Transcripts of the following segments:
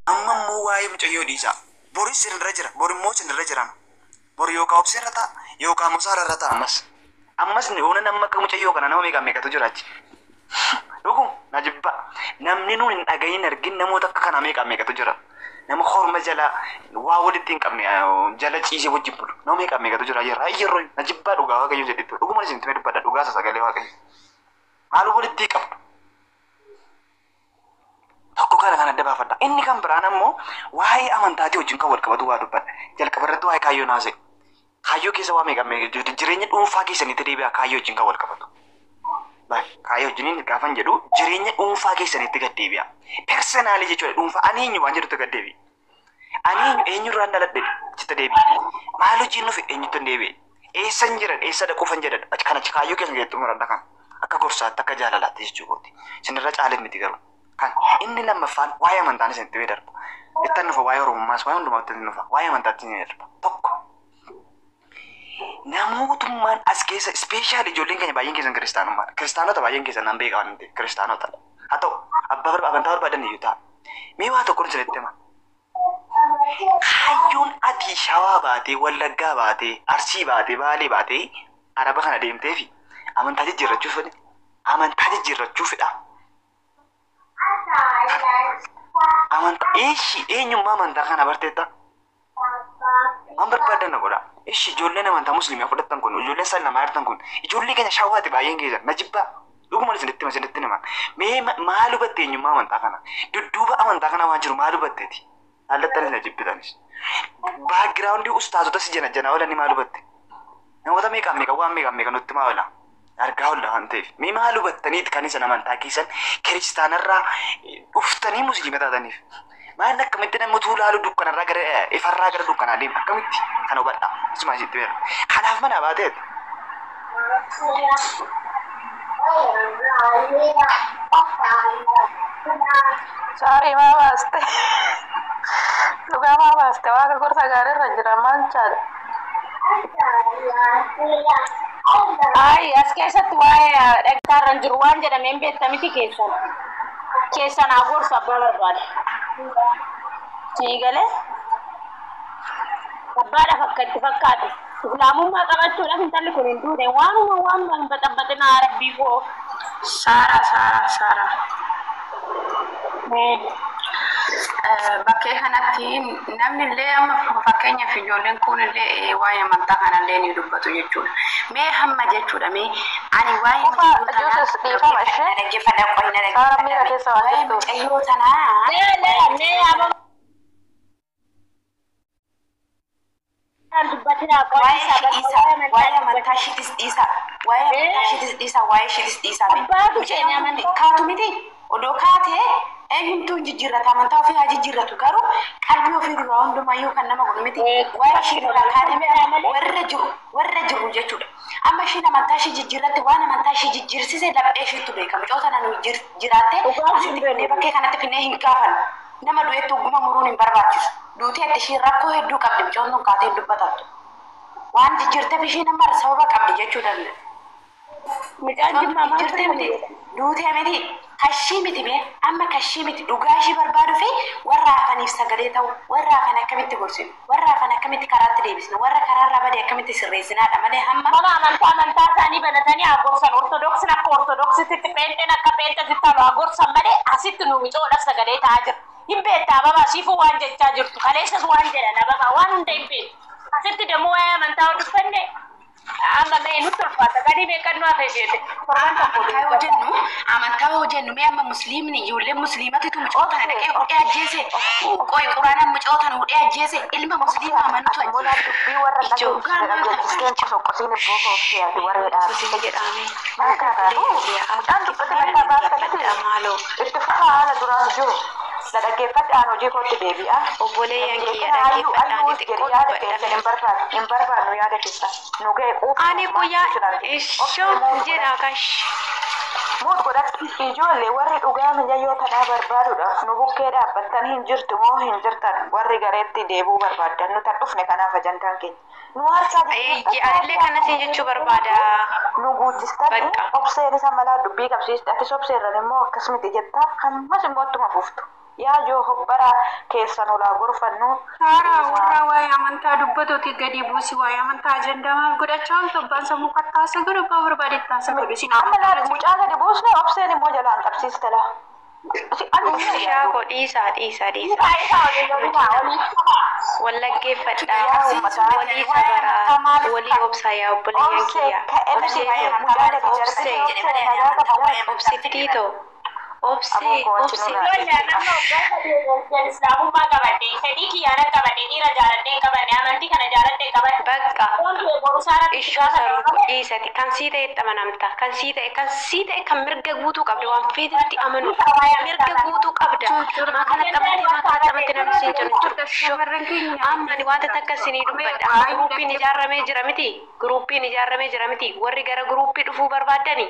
amma immoo waa'ee mucayyoo dhiisaa. Boris sirra jira, borimmoo sirra jira. Bor yookaan obsirra ta'a yookaan musaarra ta'a ammas ni oona nama akka mucayyoo kana nama meeqatu jira achi. Dhugum na jibba namni nuun hin dhagayin argin namoota akka kana meeqatu jira. Nama horma jala waa walitti hin qabne jala ciisee wajjin bulu nama meeqatu jira yeroo na jibba dhugaa waaqayyo jedhitu dhuguma isin timee dubbadha dhugaa sagalee waaqayyo. Maal walitti qabdu? Tokko kana adda baafadha. Inni kan biraan ammoo waa'ee amantaatii wajjin kan wal qabatu waa dubbadha. Jalqaba irratti waa'ee kaayyoo naase. Kaayyoo keessa waa meeqa jireenya dhuunfaa keessanitti deebi'a kaayyoo wajjin kan wal qabatu. Kaayyoo wajjin gaafan jedhu jireenya dhuunfaa keessanitti gad deebi'a. Personaalii jechuudha dhuunfaa ani eenyu waan jedhutti gad deebi'a. Ani eenyurraan dhaladhe jettee deebi'a. Maal hojiin nufi eenyutti deebi'a. Eessan jiran eessa dhaquufan jedhan kan achi kaayyoo keessa jettu muradha kan akka gorsaatti akka jaalalaatti jechuudha. Sinirra caalee miti garuu. Kan inni lammaffaan waa'ee amantaan isinitti bee darba. Ittaan nufa waa'ee oromummaas waa'ee hundumaatti nufa waa'ee amantaatti ni darba. Tokko namootummaan as keessa ispeeshaali ijoolleen keenya baay'een keessan kiristaanummaadha. Kiristaanota baay'een keessan nan beekaa waan ta'eef kiristaanota. Haa ta'u amantaa barbaadan iyyuu ta'a. Mee waa tokkoon isinitti hima. Kaayyoon ati shawaa baatee wallaggaa baatee arsii baatee baalee baatee araba kana deemtee fi amantaa jijjiirrachuufidha. Amantaa eenyummaa amantaa kana barteetta? Waan barbaadan na godha. Ijoolleen amantaa musliimaa fudhatan kun ijoolleen saan namaa hirtan kun ijoollee keenya shawaati baay'een keessan na jibbaa. Dhuguma isinitti himan. Mee maal hubatte eenyummaa amantaa kana? Dudduuba amantaa kana waan jiru maal hubatteeti? Haallattanis na jibbitanis. Baagiraawundii ustaazota si jana oolanii maal hubatte? Namoota meeqa waan meeqa nutti maa oola? Argaa oolla waan ta'eef. Mee maal hubattaniiti kan isin amantaa keessan kiristaanarraa dhuftanii musliima taataniif? Maal akkamitti namni utuu laalu dukkanarraa gara ifarraa gara dukkanaa deema akkamitti kan hubadha? Isuma isitti beera. Kanaaf mana baateet. Sorry baaste. Dhugaa baaste waaqa gorsa gaariirra jira maal chaala? Ay, as keessatti waa'ee dhaggaarran jiru waan jedhameen beektamiti keessan agorsa abbaa barbaada. Siigalee abbaadhaaf akka itti fakkaate islaamummaa qabachuudhaaf intalli kun hin duune waanuma hin baxabbaxinaa rabbii koo. Saara. Bakkee kanatti namni illee amma fakkeenyaaf ijoolleen kun illee waa'ee amantaa kanallee ni dubbatu jechuudha. Mee hamma jechuudha mee ani waa'ee mucayyoo tanaa waa'ee amantaa shiitis dhiisa kaatu miti odoo kaatee eenyumtuu jijjiirrata amantaa ofii haa jijjiirratu garuu qalbii ofii waa hundumayyuu kan nama godhu miti waa'ee shiirraa kaatee warra jiru jechuudha. Amma ishiin amantaa ishii jijjiirratti waan amantaa ishii jijjiirsise laphee ishiitu beekama. Coota nan jiraattee asitti finnee bakkee kanatti finnee hin gaafan nama du'eetti ugguma muruun hin barbaachisu. Duutii ati ishiin rakkoo hedduu qabdi bicoonni kaatee dubbatattu. Waan jijjiirteef ishiin amma sababa qabdi jechuu danda'a. Midhaan jimmaa jirtee miti duutee miti kashii miti mee amma kashii miti dhugaa ishii barbaadu fi warra hafaniif sagalee ta'u warra hafan akkamitti gorsinu warra hafan akkamitti karaatti deebisnu warra karaarraa badee akkamitti sirreessinaadha malee hamma amantaa isaanii banatanii agorsan ortodoksiin akka ortodoksitti pheenxeen akka pheenxetti talu agorsan malee asitti nu micoodhaaf sagalee ta'aa jira. Hin beektaa ababaa siifuu waan jechaa jirtu kaleessas waan jedhan ababaa waan hunda hin beektu asitti deemuu waa'ee amantaa odeeffannee. Amma mee nuti ulfaata gadi beekannoo hafe jeete amantaa hojjennu mee amma musliimni ijoolleen musliimatitu mucoota na dhaqee hudhee ajjeese qoy quraanaan mucoota na hudhee ajjeese ilma musliima amanutu dhaggeeffadhaan hojii kootti deebi'a. Obboleeyyan kiyya dhaggeeffadhaan xiqqoo hin barbaadnu yaada keessa nu ga'e ani guyyaa ishoo jedha kash. Moot godhatti ijoollee warri dhugaa mijayyoo tanaa barbaaduudhaaf nu bukkee dhaabbattan hin jirtu moo hin jirtan warri gareetti deebuu barbaaddan nu tan dhufne kanaaf ajantaan keenya. Nu harkaa anillee kanatti jechuu barbaada. Nu guutistan obseen isa malaa dubbii qabsiisti ati obseerran immoo akkasumatti jettaa ammas immoo attuma fuftu. yaa joo hobbara keessan olaa gorfannu Saaraa warra waa'ee amantaa dubbatuuti gadi buusi waa'ee amantaa ajandaa maal godhachaa oltu abbaan sammuu kattaasa godhu abbaa barbaadetti taasa godhu isin amma laata mucaa gadi buusne obseen immoo jalaan qabsiiste laa Shaako dhiisaa. Wallaggeeffadhaa walii sabaraa walii obsaa yaa obboleeyyan kiyya obsittiitoo obsee islaamummaa qabadde fedhii kiyyaana qabadde dhiira jaaladhee qabadde amantii kana jaaladhee qabadde bakka ishoo saruu dhiisati kan sii ta'e amanamta kan sii ta'e kan mirga guutuu qabda waan feetetti amanu mirga guutuu qabda maa kanatti amante namni siin jiru amma ni wanta takka sinii dubbadha gruuppiin ijaaramee jira miti warri gara gruuppii dhufuu barbaadani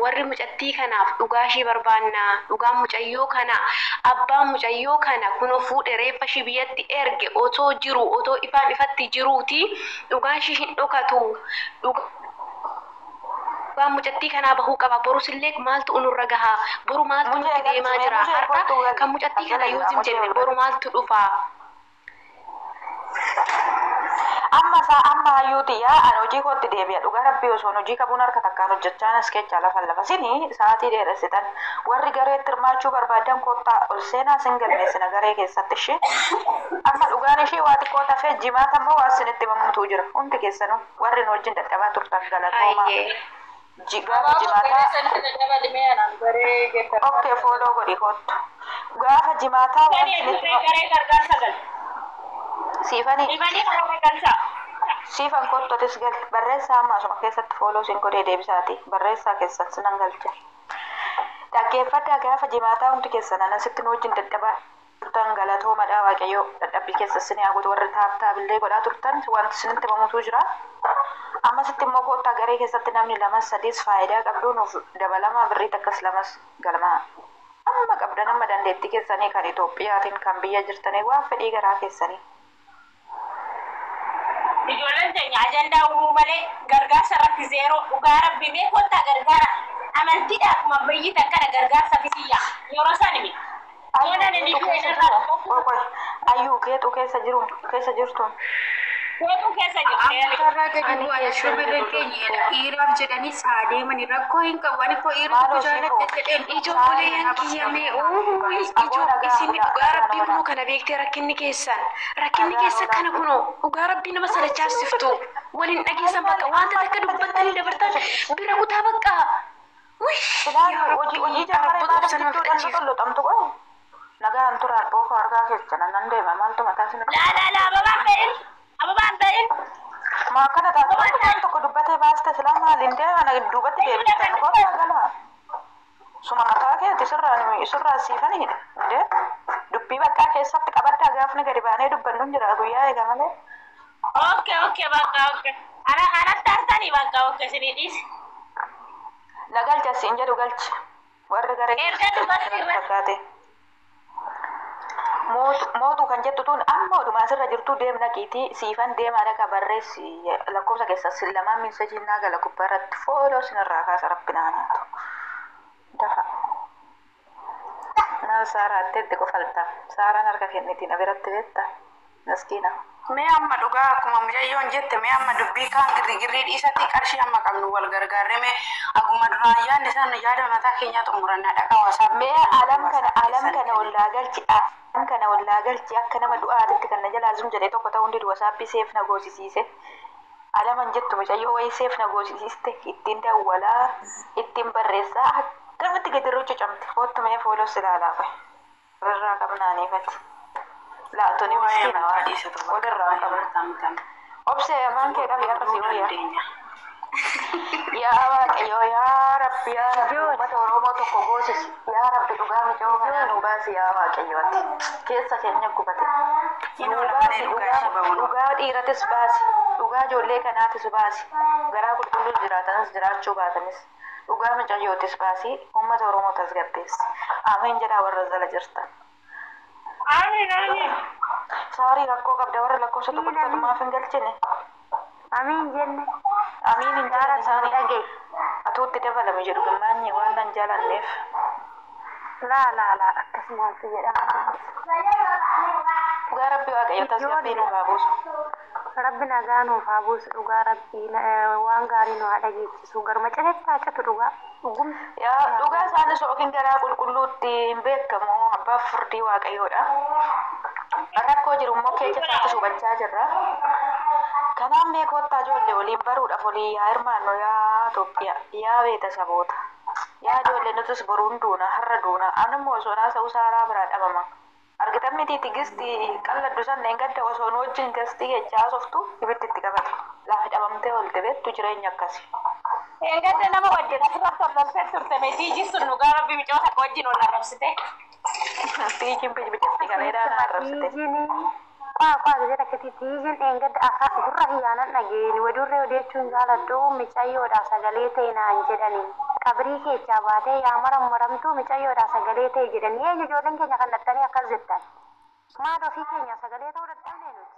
warri mucattii kanaaf dhugaashii barbaannaa dhugaan mucayyoo kana abbaan mucayyoo kana kunoo fuudhe reeffa shi biyyatti erge otoo jiru otoo ifaan ifatti jiruuti dhugaashii hin dhokatu dhugaan mucattii kanaa bahuu qaba borus illee maaltu unurra gahaa boru maaltu nutti deemaa jira har'a kan mucattii kana yoo zim jenne boru maaltu dhufaa amma hayyuuti yaa an hojii kootti deebi'a dhugaa rabbii osoon hojii qabuun harka takkaan hojjechaan as keechaa lafa sini sa'aatii dheeressitan warri gareetti hirmaachuu barbaadan koottaa ol seenaa sin galmeessina garee keessatti ishee amma dhugaan ishee waa xiqqoo tafee jimaata immoo waa sinitti mamuutuu jira hundi keessanuu warri nu wajjin dadhabaa turtan galatoomaa gaafa jimaataa okkee fooloo godhi kottu gaafa jimaataa waan sinitti siifan kottotis gal barreessaa amma asuma keessatti fooloo sin godhee deebisaati barreessaa keessatti sinan galche dhaggeeffadhaa gaafa jimaataa hundi keessan anasitti nu wajjin dadhabaa turtan galatoomadhaa waaqayyoo dadhabbii keessa sin haa godhu warri taabillee godhaa turtan wanti sinitti mamuutuu jira ammasitti immoo koottaa garee keessatti namni lamas sadiis faayidaa qabdu nuuf dabalamaa birrii takkas lamas galmaa amma qabdan amma dandeettii keessanii kan Itoophiyaatiin kan biyya jirtanii waan fedhii garaa keessanii ijoolleen teenya ajandaa uumuu malee gargaarsa irratti zeeroo dhugaa rabbi mee kottaa gargaara amantiidhaaf mabbayyi takkana gargaarsa fisiyya yeroo san himi ayyuu geexu keessa jirtuun Amantarraa gadi bu'aa shamarran keenya dhiiraaf jedhanii saadeemanii rakkoo hin qabu ani koo dhiiratu jaalladhe jedheen ijoolleen kiyyamee isin dhugaa rabbii kunoo kana beektee rakkinni keessan kana kunoo dhugaa rabbii nama salachaasiftu waliin dhageessan bakka wanta takka dubbattanii dabartan bira kutaa bakka hojii jaamaree nagaan turaan booko argaa keessan nan deema maaltu mataa sin ababaan ta'in maa kana taatu waan tokko dubbatee baaste silaa maaliin deemana duubatti deebistan kottaa galaa suma mataa keetti sirraa siifaniidha indee dubbii bakkaa keessatti qabaddaa gaafni gadi baanee dubbannuun jira guyyaa eega malee okke bakka anatti hartanii bakka okke sinii dhiisi na galcha siin jedhu galchi warri garee fakkaate mootu kan jettu tun amma oduma asirra jirtu deemna qiitii siifan deemaa dhaqa barreessi lakkoofsa keessa sin lamaan miinsajiin naa gala gubbaa irratti fooloo sinirraa kaasa rabbinaa naatu dafa maal saaraatti itti qofalta saaraan harka kennitiin abiratti beetta maskiina mee amma dhugaa akkuma mucayyoon jette mee amma dubbii kaan girgirrii dhiisatti qarshii amma qabnu wal gargaarre mee akkuma duraan yaadne san yaada mataa keenyaa xumurannaa dhaqa waasaa mee alam kana wallaa galchi akka nama du'aatitti kan na jalaa zum jedhee tokko ta'uu hundi wasaappi seef na goosisiise alaman jettu mucayyoo wayii seef na goosisiiste ittiin dawwalaa ittiin barreessaa akkamitti gadirruu cucamte foottu mee fooloos ilaalaa qoy irraa qabnaaniifatti laatoni miskiina waa dhiisatu walirraa qabna obsee afaan kee qabi akkasii wayyaa yaa waaqayyo yaa rabbi uummata oromoo tokko goosis yaa rabbi dhugaa mucoo kanaa nu baasi yaa waaqayyooti keessa keenya gubate dhugaa dhiiratis baasi dhugaa ijoollee kanaatis baasi garaa qulqulluus jiraatanis jiraachuu baatanis dhugaa mucayyootis baasi uummata oromoo tasgabbeessi amiin jedhaa warra jala jirtan amiin saarii rakkoo qabda warra lakkoofsa tokko tokkotumaaf hin galchine amiin jenne amiin hin jaalan isaanii dhagee atuutti dabalame jedhu gammaanyi waan nan jaalanneef laa akkas akkas maaltu jedhama. Dhugaa rabbi waaqayyo tasgabbii nuuf haa buusu. Rabbi nagaa nuuf haa buusu dhugaa rabbii waan gaarii nu haa dhageessisu garuma cinaatti haa catu dhugaa. Yaa dhugaa isaanis yookiin garaa qulqulluutti hin beekamu abbaaf furdii waaqayyoodha. Rakkoo jiru immoo keessa isaatti hubachaa jirra. Kanaaf mee kottaa ijoollee waliin baruudhaaf olii yaa hirmaannu yaa Itoophiyaa yaa beetasaboota. Yaa ijoollee nutis boruun duuna har'a duuna anammoo osoo naasa'uu saaraa biraa dhabama. Argitan miti tigistii qalladdu sanneen gadda osoo nu wajjin gastii jechaa softu ibiddi itti qabatu. Laafi dhabamtee oolte beektu jireenya akkasi. Gadda nama wajjin asirratti hordofee turte meetiijii sun dhugaa rabbi micoota akka wajjin ol arrabsite. Tiijiin bijibijatti kaleedhaan arrabsite. Kwa gede rakkati tiijin engadda afaan gurra hiyyaanan dhageeni wadurree odeechuun jaaladhu micayyoodha sagalee ta'e naan jedhani qabrii keechaa baatee yaa marammaramtuu micayyoodha sagalee ta'e jedhani eenyu ijoolleen keenya kan dhattanii akkas jettan maal ofii keenya sagalee ta'uu dadhabnee nuti.